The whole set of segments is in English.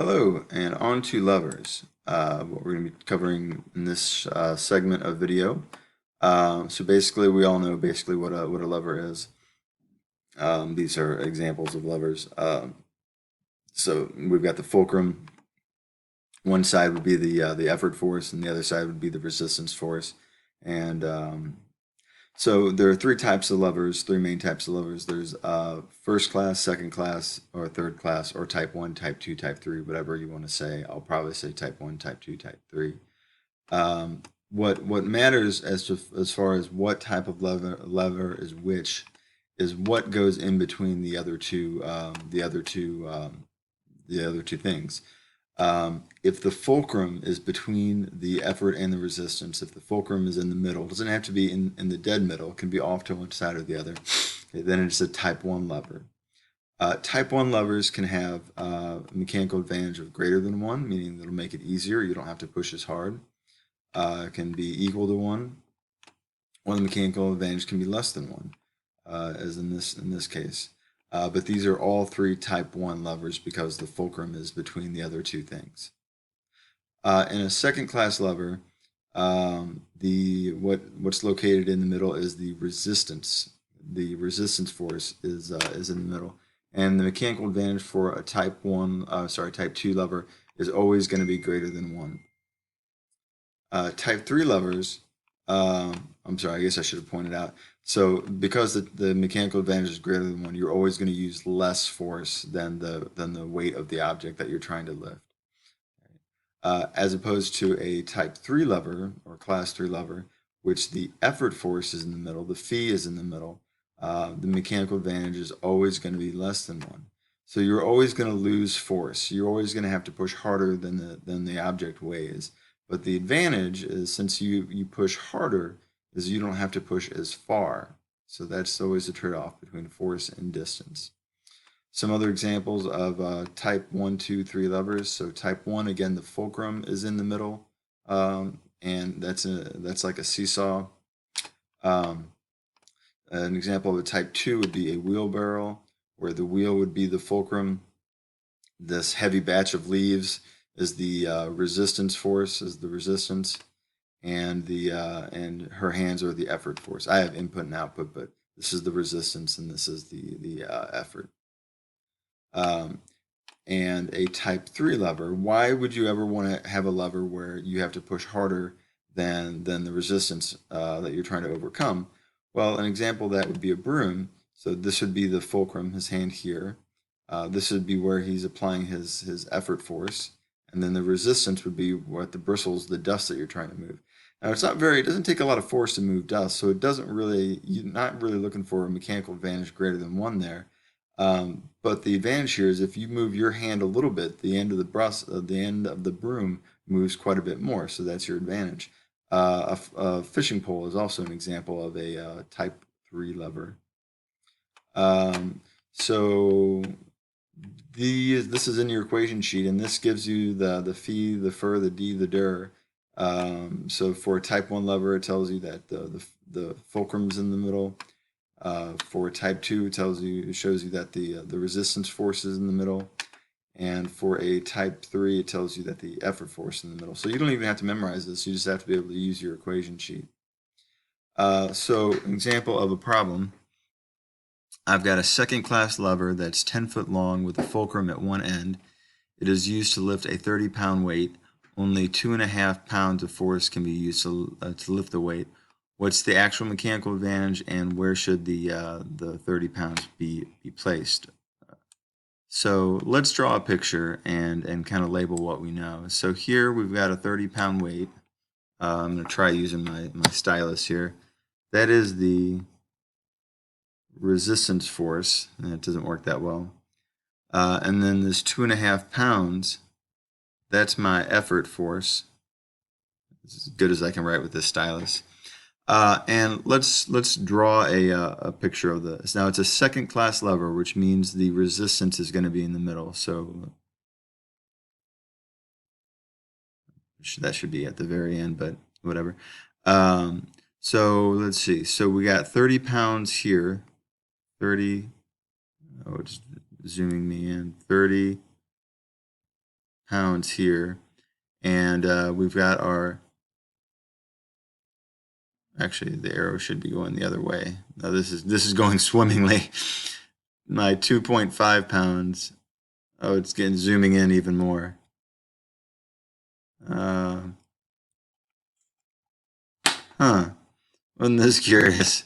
Hello, and on to levers. What we're going to be covering in this segment of video. So basically, we all know basically what a lever is. These are examples of levers. So we've got the fulcrum. One side would be the effort force, and the other side would be the resistance force. And so there are three types of levers, three main types of levers. There's first class, second class, or third class, or type 1, type 2, type 3, whatever you want to say. I'll probably say type 1, type 2, type 3. What matters as far as what type of lever is which is what goes in between the other two things. If the fulcrum is between the effort and the resistance, if the fulcrum is in the middle, it doesn't have to be in the dead middle, it can be off to one side or the other, okay, then it's a type 1 lever. Type 1 levers can have mechanical advantage of greater than 1, meaning it'll make it easier, you don't have to push as hard. It can be equal to 1, or the mechanical advantage can be less than 1, as in this case. But these are all three type 1 levers because the fulcrum is between the other two things. In a second class lever, what's located in the middle is the resistance. The resistance force is in the middle, and the mechanical advantage for a type 2 lever is always going to be greater than 1. Type 3 levers, I'm sorry, I guess I should have pointed out. So because the mechanical advantage is greater than 1, you're always going to use less force than the weight of the object that you're trying to lift. As opposed to a type 3 lever or class 3 lever, which the effort force is in the middle, the phi is in the middle, the mechanical advantage is always going to be less than 1. So you're always going to lose force. You're always going to have to push harder than the object weighs. But the advantage is since you push harder, is you don't have to push as far. So that's always a trade-off between force and distance. Some other examples of type 1, 2, 3 levers. So type 1, again, the fulcrum is in the middle, and that's like a seesaw. An example of a type 2 would be a wheelbarrow, where the wheel would be the fulcrum. This heavy batch of leaves is the resistance force, is the resistance, and and her hands are the effort force. I have input and output, but this is the resistance, and this is the effort. And a type 3 lever. Why would you ever want to have a lever where you have to push harder than the resistance that you're trying to overcome? Well, an example of that would be a broom. So this would be the fulcrum, his hand here. This would be where he's applying his effort force. And then the resistance would be what the bristles, the dust that you're trying to move. Now it doesn't take a lot of force to move dust, so it doesn't really, you're not really looking for a mechanical advantage greater than 1 there. But the advantage here is if you move your hand a little bit, the end of the broom moves quite a bit more, so that's your advantage. A fishing pole is also an example of a type 3 lever. So this is in your equation sheet, and this gives you the phi, the fur, the d, the dir. So for a type 1 lever, it tells you that the fulcrum's in the middle. For type 2, it shows you that the resistance force is in the middle. And for a type 3, it tells you that the effort force is in the middle. So you don't even have to memorize this, you just have to be able to use your equation sheet. So an example of a problem, I've got a second class lever that's 10 foot long with a fulcrum at one end. It is used to lift a 30-pound weight. Only 2.5 pounds of force can be used to lift the weight. What's the actual mechanical advantage, and where should the 30 pounds be placed? So let's draw a picture and kind of label what we know. So here we've got a 30-pound weight. I'm going to try using my stylus here. That is the resistance force, and it doesn't work that well. And then this 2.5 pounds, that's my effort force. As good as I can write with this stylus. And let's draw a picture of this. Now it's a second class lever, which means the resistance is going to be in the middle. So that should be at the very end, but whatever. So let's see. So we got 30 pounds here. 30. Oh, it's zooming me in. 30 pounds here, and we've got our, actually the arrow should be going the other way. Now this is going swimmingly. My 2.5 pounds. Oh, it's getting zooming in even more. Wasn't this curious?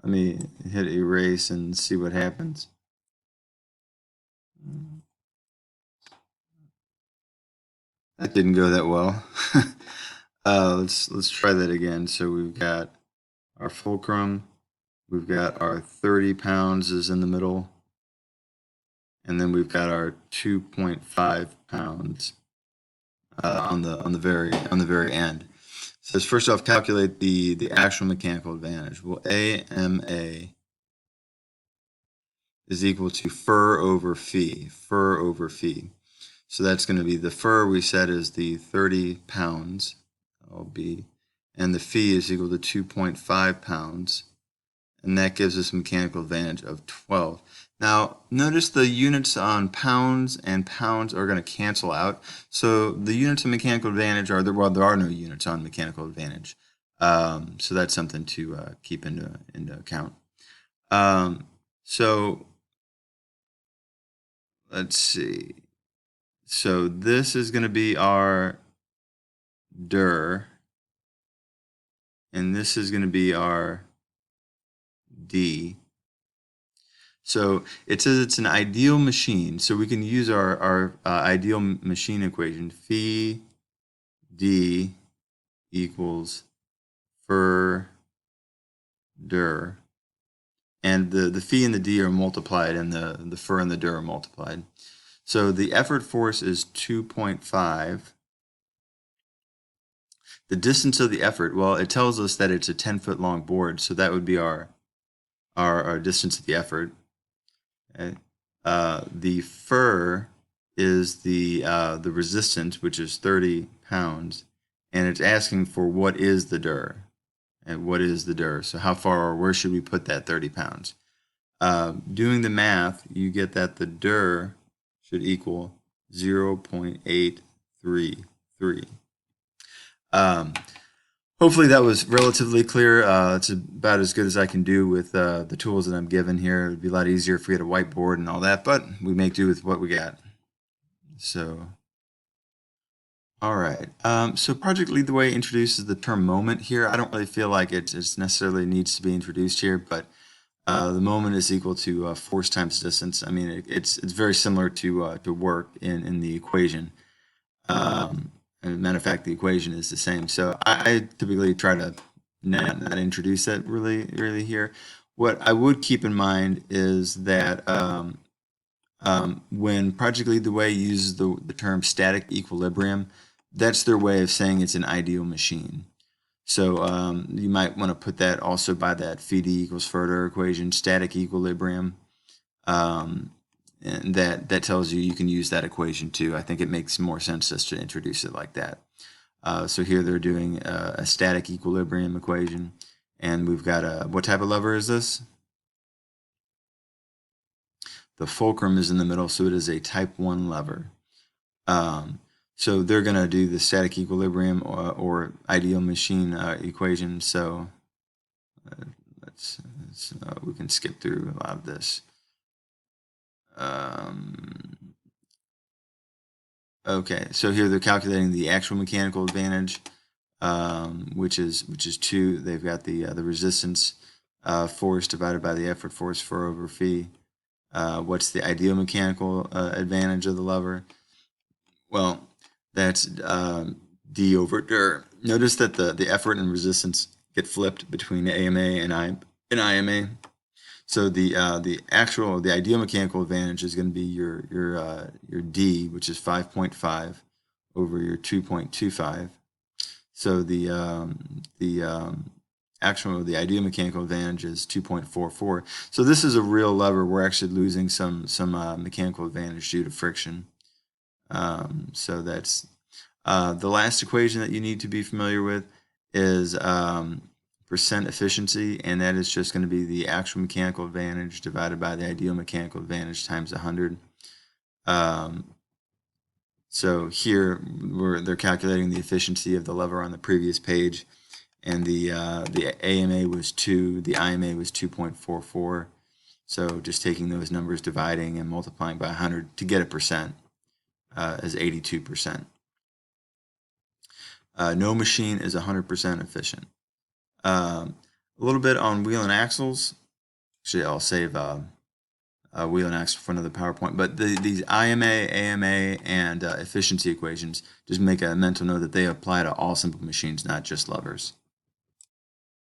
Let me hit erase and see what happens. That didn't go that well. Let's try that again. So we've got our fulcrum, we've got our 30 pounds is in the middle, and then we've got our 2.5 pounds on the very end. It says first off, calculate the actual mechanical advantage. Well, AMA is equal to fur over phi. So that's going to be the fur we said is the 30 pounds, LB, and the phi is equal to 2.5 pounds, and that gives us a mechanical advantage of 12. Now, notice the units on pounds and pounds are going to cancel out. So the units of mechanical advantage are, well, there are no units on mechanical advantage. So that's something to keep into account. So let's see. So this is going to be our dir, and this is going to be our d. So it says it's an ideal machine, so we can use our ideal machine equation. Phi d equals fur dir, and the phi and the d are multiplied, and the fur and the dir are multiplied. So the effort force is 2.5. The distance of the effort, well, it tells us that it's a 10-foot long board, so that would be our distance of the effort. Okay. The fur is the resistance, which is 30 pounds, and it's asking for what is the dir, and what is the dir. So how far or where should we put that 30 pounds? Doing the math, you get that the dir should equal 0.833. Hopefully that was relatively clear. It's about as good as I can do with the tools that I'm given here. It would be a lot easier if we had a whiteboard and all that, but we make do with what we got. So, all right. So Project Lead the Way introduces the term moment here. I don't really feel like it necessarily needs to be introduced here, but the moment is equal to force times distance. I mean, it's very similar to work in the equation. As a matter of fact, the equation is the same. So I typically try to not introduce that really here. What I would keep in mind is that when Project Lead the Way uses the term static equilibrium, that's their way of saying it's an ideal machine. So you might want to put that also by that phi d equals further equation, static equilibrium. And that tells you can use that equation too. I think it makes more sense just to introduce it like that. So here they're doing a static equilibrium equation, and we've got what type of lever is this? The fulcrum is in the middle, so it is a type 1 lever. So they're going to do the static equilibrium or ideal machine equation. So we can skip through a lot of this. Okay, so here they're calculating the actual mechanical advantage, which is 2. They've got the resistance force divided by the effort force, fur over phi. What's the ideal mechanical advantage of the lever? Well, that's d over dir. Notice that the effort and resistance get flipped between AMA and IMA. So the ideal mechanical advantage is going to be your d, which is 5.5 over your 2.25. So the ideal mechanical advantage is 2.44. So this is a real lever. We're actually losing some mechanical advantage due to friction. So that's the last equation that you need to be familiar with is percent efficiency, and that is just going to be the actual mechanical advantage divided by the ideal mechanical advantage times 100. So here they're calculating the efficiency of the lever on the previous page, and the AMA was 2, the IMA was 2.44. So just taking those numbers, dividing and multiplying by 100 to get a percent is 82%. No machine is 100% efficient. A little bit on wheel and axles. Actually, I'll save wheel and axle for another PowerPoint. But these IMA, AMA, and efficiency equations, just make a mental note that they apply to all simple machines, not just levers.